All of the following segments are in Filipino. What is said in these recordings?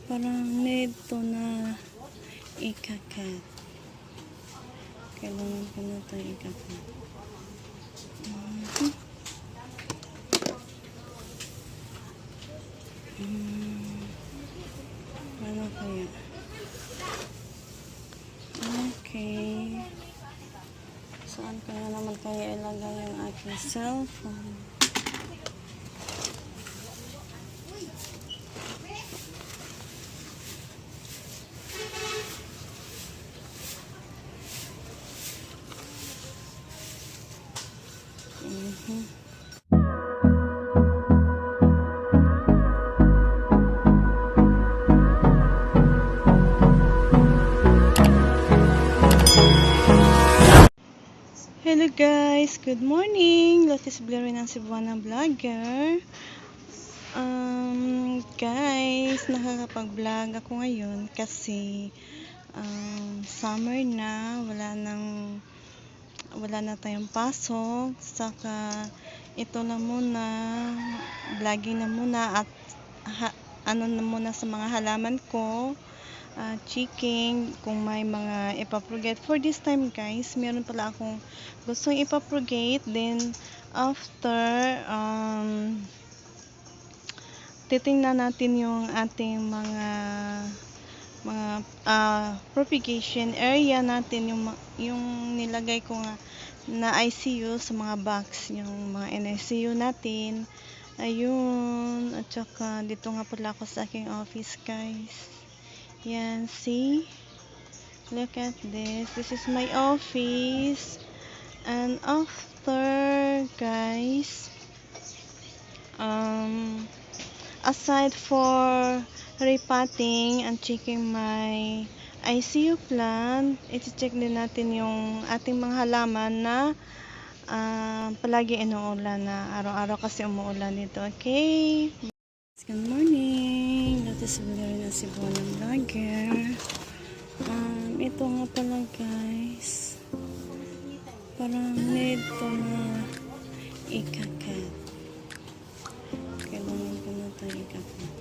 Parang need to na ikakat. Kailangan ko na ito ikakat. Ano kaya? Okay. Saan kaya naman kaya ilagay yung aking cellphone? Hello guys, good morning. Lotus Blurry ng Cebuana Vlogger. Guys, nakakapag-vlog ako ngayon kasi summer na, wala na tayong pasok. Saka ito na muna, vlogging na muna at ano na muna sa mga halaman ko. Checking kung may mga ipapropagate for this time guys. Meron pala akong gustong ipapropagate. Then after titingnan natin yung ating mga propagation area natin, yung nilagay ko nga na ICU sa mga box, yung mga NICU natin. Ayun, at saka dito nga pala ako sa aking office guys. Yan, see? Look at this. This is my office. And after, guys, aside for repotting and checking my ICU plant, i-check din natin yung ating mga halaman na palagi inuulan na. Araw-araw kasi umuulan dito. Okay? Good morning, Lotus Blurry ng Cebuana Vlogger. Ito nga pala guys, parang need to na ikakat. Kailangan ko na ito ikakat.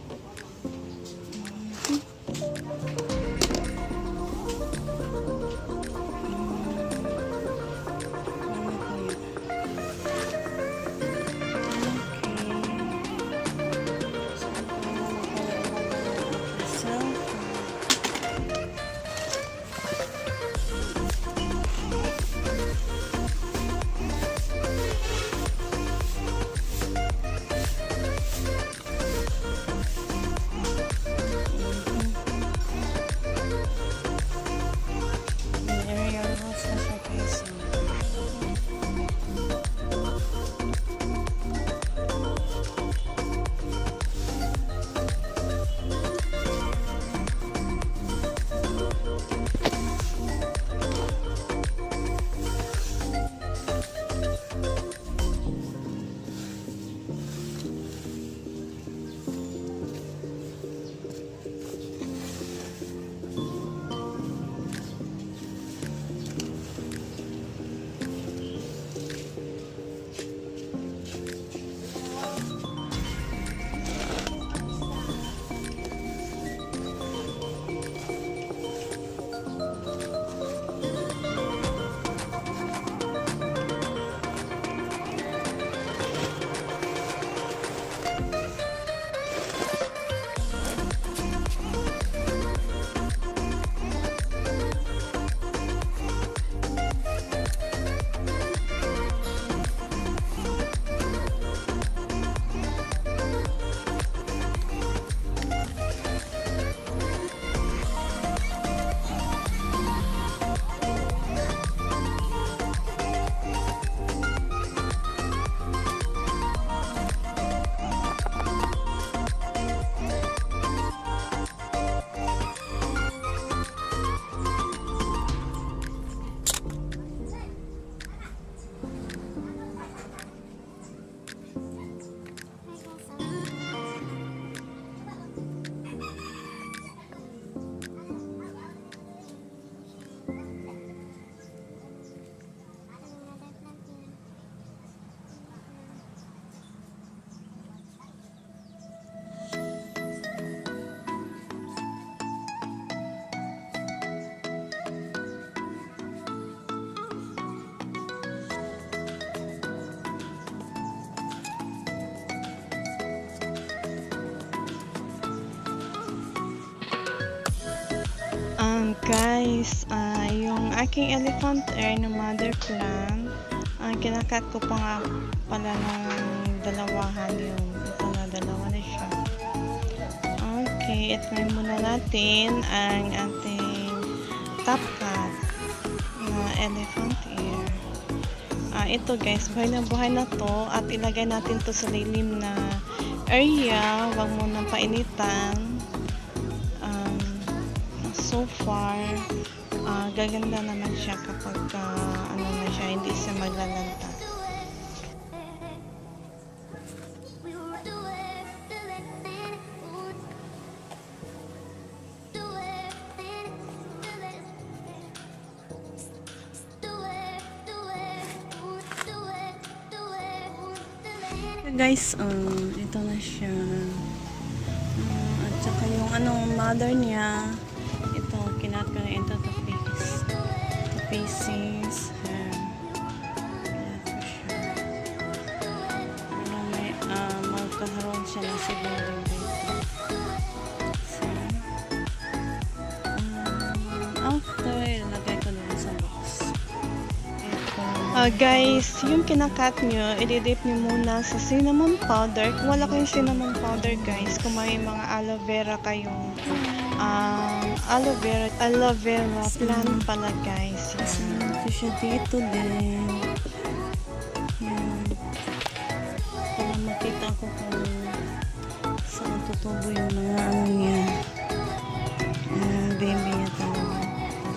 Guys, yung aking elephant ear na mother plant, kinakat ko pa nga pala ng dalawahan yun. Ito na, dalawa na siya. Okay, itry muna natin ang ating top cut na elephant ear. Ito guys, buhay na to at ilagay natin to sa lilim na area. Huwag mo nang painitan. So far, gaganda naman siya kapag ano na siya, hindi siya maglalanta. Guys, ito na siya. At saka yung mother niya, ito, kinat ko na ito to pieces. Magkaroon siya ng siguro dito. So, after, ilagay ko dito sa box. Guys, yung kinakat nyo, i-dip nyo muna sa cinnamon powder. Kung wala kayong cinnamon powder guys, kung may mga aloe vera kayong aloe vera plant pala guys. Ito siya dito din. Yan. Para makita ko kung saan tutubo yung mga niya. Baby niya talaga.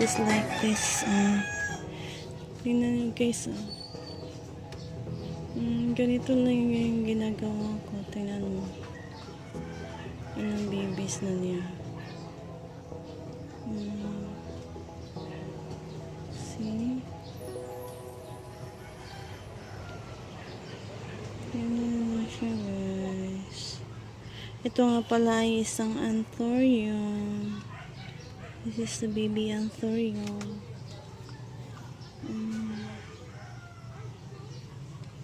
Just like this. Tingnan nyo guys. Ganito lang yung ginagawa ko. Tingnan mo. Yung babies na niya. See? Tingnan mo siya guys. Ito nga pala ay isang anthurium. This is the baby anthurium.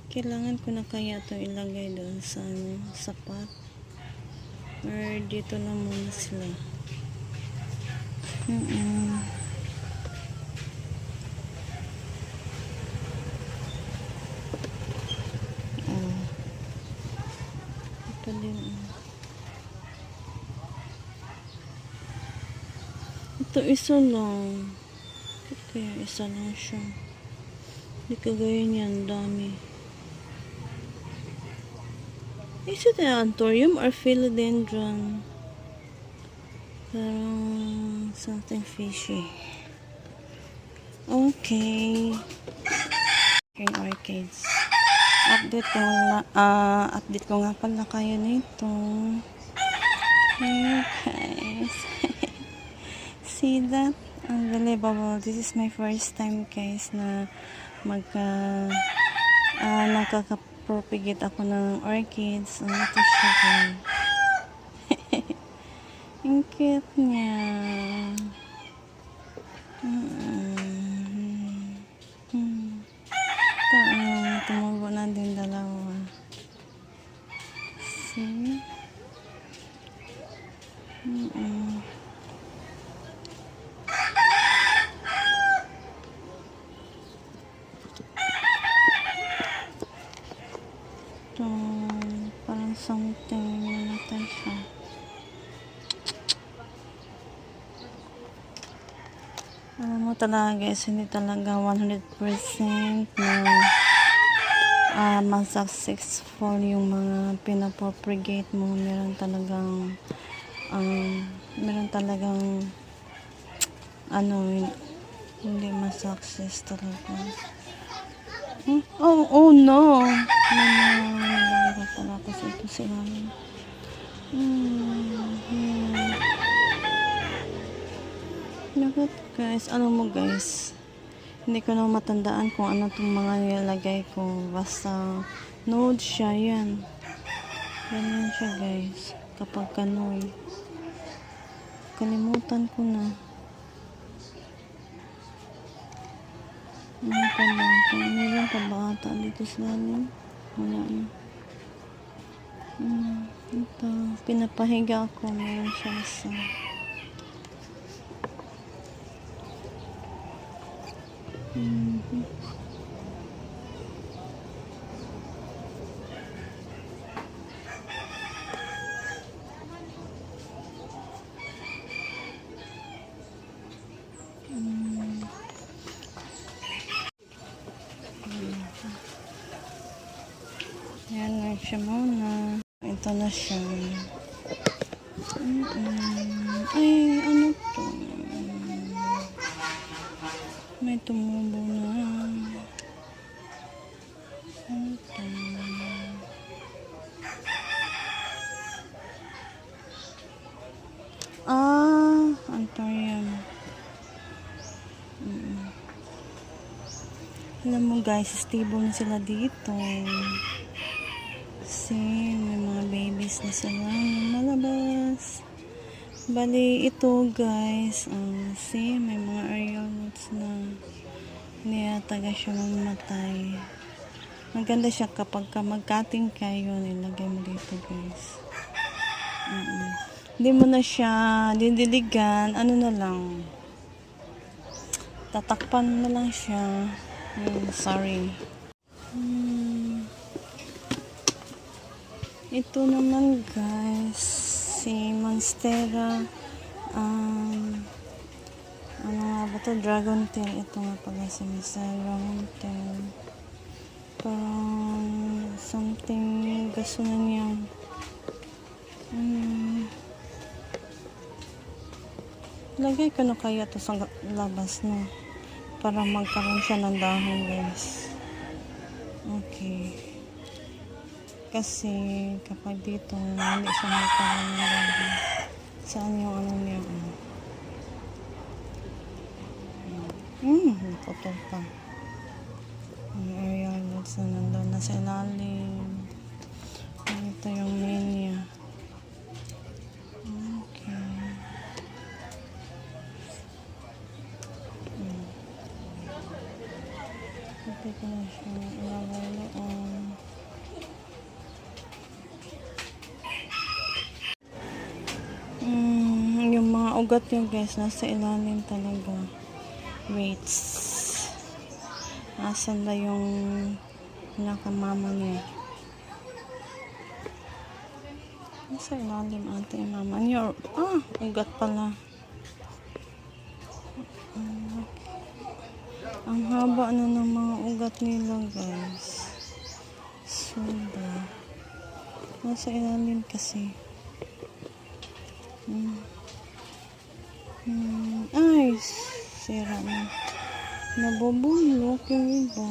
Kailangan ko na kaya ito ilagay doon sa sapat or dito na muna sila. Ito din. Ito isa lang. Kaya isa lang siya. Hindi kagaya niyan, dami. Is it an anthurium or philodendron? Parang something fishy. Okay. King orchids. Update ko nga pala kayo nito. Hey guys. See that? Unbelievable. This is my first time guys na nakaka-propagate ako ng orchids. Ito siya guys. Ang cute niya. Tumubo na din dalawa. See? Parang something natin siya. Alam mo talaga guys, hindi talaga 100% na successful yung mga pinapropagate mo. Meron talagang hindi ma-success talaga. Oh no! Nalagay pala kasi ito sila. Look guys, mo guys, hindi ko na matandaan kung ano itong mga nilalagay ko. Basta node siya, yan. Ganyan siya guys. Kapag kanoy. Kalimutan ko na. Meron pa ba ata dito sa lalim? Wala na. Ito, pinapahiga ako. Meron siya isa. Mhm. Ayan na siya muna. Ito na siya. Ay, ano to? May tumubo na. Ano to? Antorium. Alam mo guys, stable na sila dito. Kasi may mga babies na sila malabas. Bali, ito guys, see, may mga aerial roots na niyataga siya mamatay. Maganda siya kapag mag-cutting kayo, nilagay mo dito guys. Hindi mo na siya didiligan, ano na lang, tatakpan na lang siya. Sorry. Ito naman guys, si Monstera, ano nga ba to? Dragon tail. Ito nga pala si Dragon tail. Parang something gusto na niyang lagay ko na kaya to sa labas, no? Para magkaroon siya ng dahon guys. Okay. Kasi kapag dito hindi siya magkaroon ng dahon. Saan yung ano niya? Putol pa. Ang aerial roots na nandun na sa ilalim. Ito yung main niya. Okay. Ito ko na siya ilagay doon. Yung mga ugat niya guys, nasa ilalim talaga. Weights. Asan ba yung nakamama niya? Nasa ilalim ata yung mama niya. Ugat pala. Ang haba na ng mga ugat nila guys. Sobra. Nasa ilalim kasi. Ay, sira na. Nabubulok yung iba.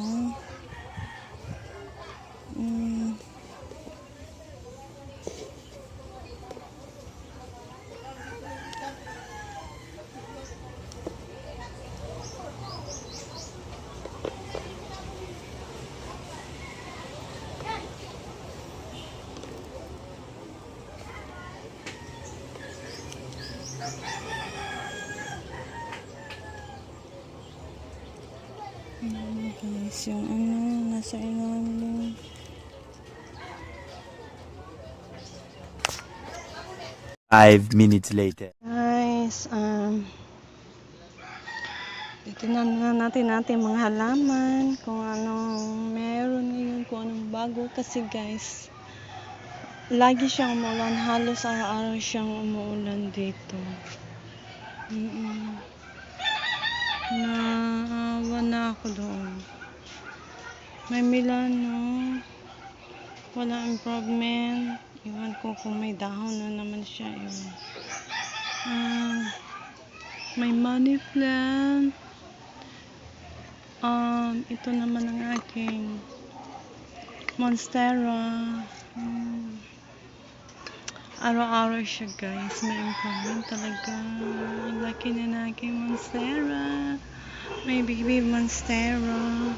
Guys, yung nasa ilalim. Five minutes later. Guys, tingnan natin mga halaman kung anong meron ngayon, kung anong bago. Kasi guys, lagi siyang umulan, halos araw-araw siyang umuulan dito. Naawa na ako doon. May Milano, wala improvement. Iwan ko kung may dahon na naman siya. May money plant. Ito naman ang aking Monstera. Araw-araw siya guys, may improvement talaga. Laki na na aking Monstera. May baby Monstera.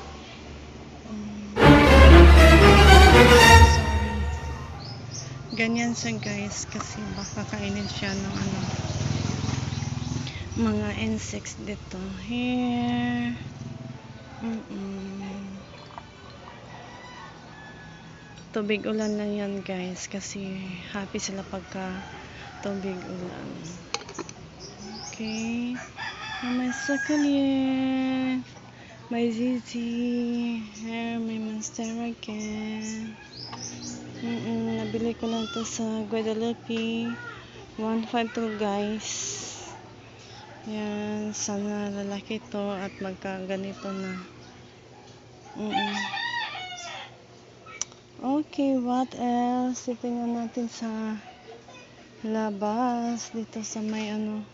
Sorry. Ganyan siya guys, kasi baka kainin siya ng mga insects dito. Here. Tubig ulan na yan guys, kasi happy sila pagka tubig ulan. Okay. May succulent. May Zizi. Here, may Monstera again. Nabili ko lang to sa Guadalupe. 1.5 to guys. Yan, sana lalaki to at magkaganito na. Okay, what else? Titingnan natin sa labas. Dito sa may ano,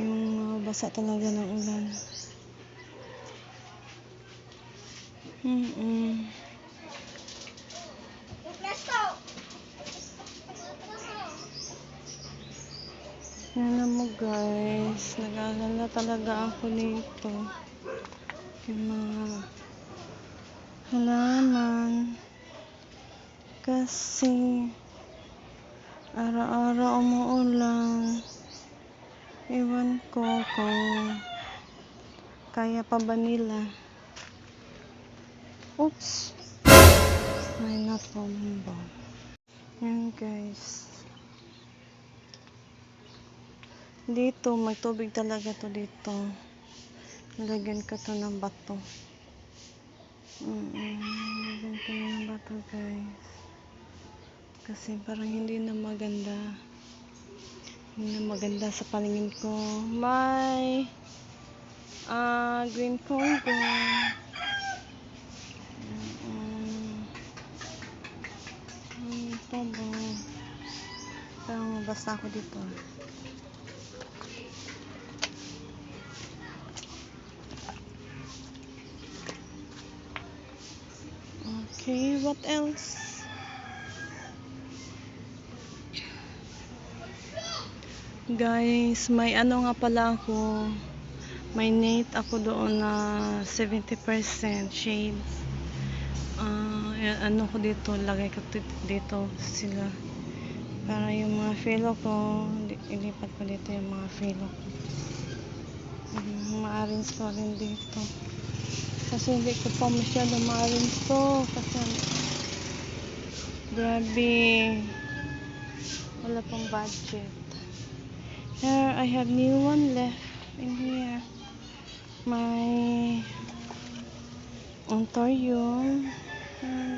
yung basa talaga ng ulan. Yan mo guys, nag-aalala talaga ako nito. Yung mga halaman. Kasi araw-araw umuulan. Ewan ko kung kaya pa ba nila. Oops! May natumba. Yan guys. Dito, may tubig talaga to dito. Nilagyan ko to ng bato. Nilagyan ko ng bato guys. Kasi parang hindi na maganda. Hindi na maganda sa paningin ko. May green Congo. Ito ba? Parang mabasa ako dito. Okay, what else? Guys, may ano nga pala ako. May net ako doon na 70% shades. Ano ko dito, lagay ko dito sila. Para yung mga filo ko, ilipat ko dito yung mga filo ko. Ma-arrange ko rin dito. Kasi hindi ko pa masyado ma-arrange to. Kasi grabe. Wala pang budget. Here, I have new one left in here. My Ontario.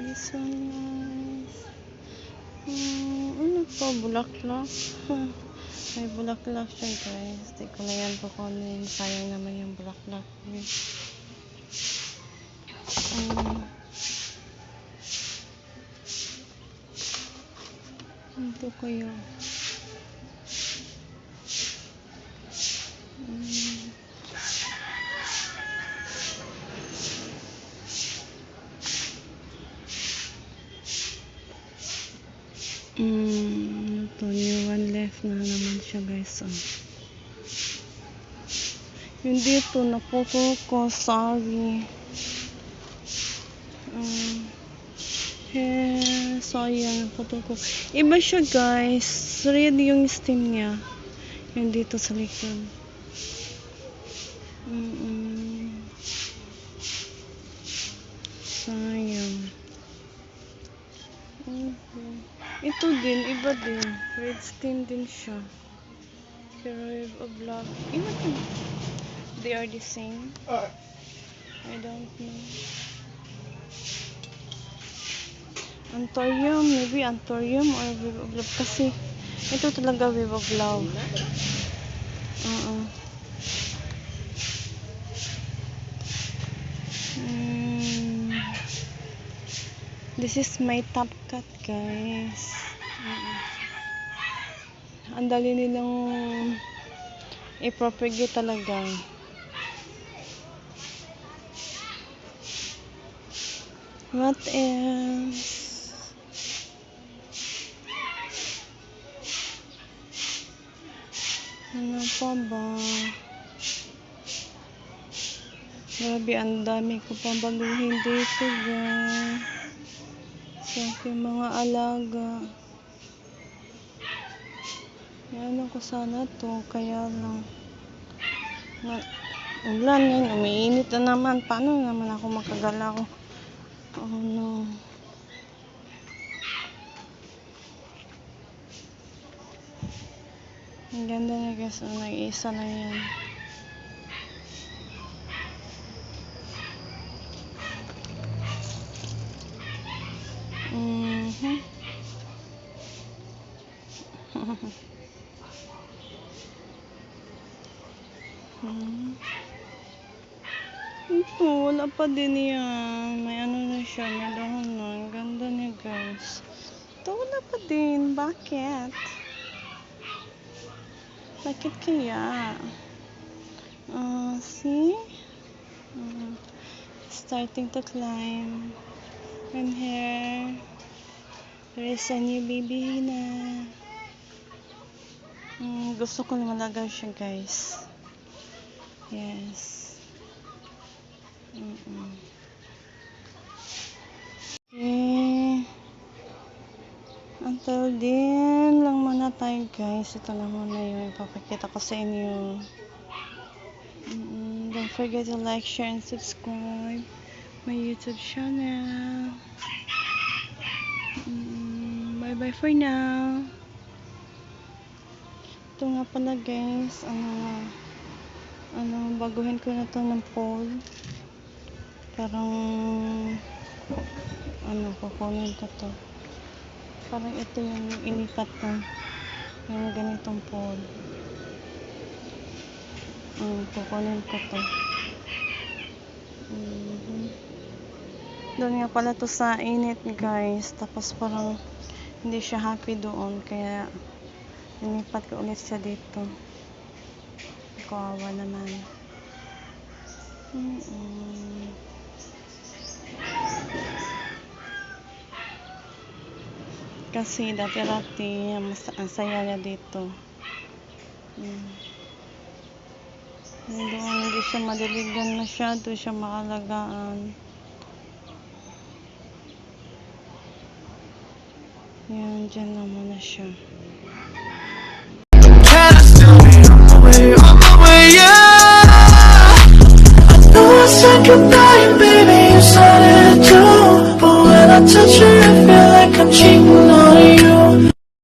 This one nice. Ano to? Bulaklak. May bulaklak siya guys. Di ko na yan kukunin. Sayang naman yung bulaklak. Ito ko yun. Ito, new one left na naman siya guys. Yung dito, naputo ko. Sorry. Sayang, naputo ko. Iba siya guys. Red yung stem niya. Yung dito sa likod. Sayang. Ito din, iba din. Red stem din siya. Pero a black. They are the same. I don't know. Anthurium, maybe Anthurium or Wave of Love. Kasi ito talaga Wave of Love. This is my top cut guys. Ang dali nilang i-propagate talaga. What else? Ano pa ba? Grabe, ang dami ko pang baguhin dito guys. Sa aking mga alaga. Ano ko sana to, kaya lang ulan yan, umiinit na naman. Paano naman ako makagalaw? Oh no. Ang ganda na guys, nag-iisa na yan. Ito, wala pa din yan. May ano na siya, may dahon na. Ang ganda niya, guys. Ito, wala pa din. Bakit? Bakit kaya? See? Starting to climb. And here, there is a new baby na. Gusto ko na malagaw siya, guys. Yes. Okay. Until then lang muna tayo, guys. Ito lang muna yung ipapakita ko sa inyo. Don't forget to like, share, and subscribe my YouTube channel. Bye bye for now. Ito nga pala, guys. Baguhin ko na to ng pole. Parang kukunin ko to. Parang ito yung ilipat ko. Yung ganitong pole. Kukunin ko to. Doon nga pala to sa init, guys. Tapos parang hindi siya happy doon. Kaya inipat ko ulit siya dito. Kawawa naman. Kasi dati-dati ang saya niya dito. Hindi siya madiligan masyado, siya maalagaan. Yan, dyan naman na siya.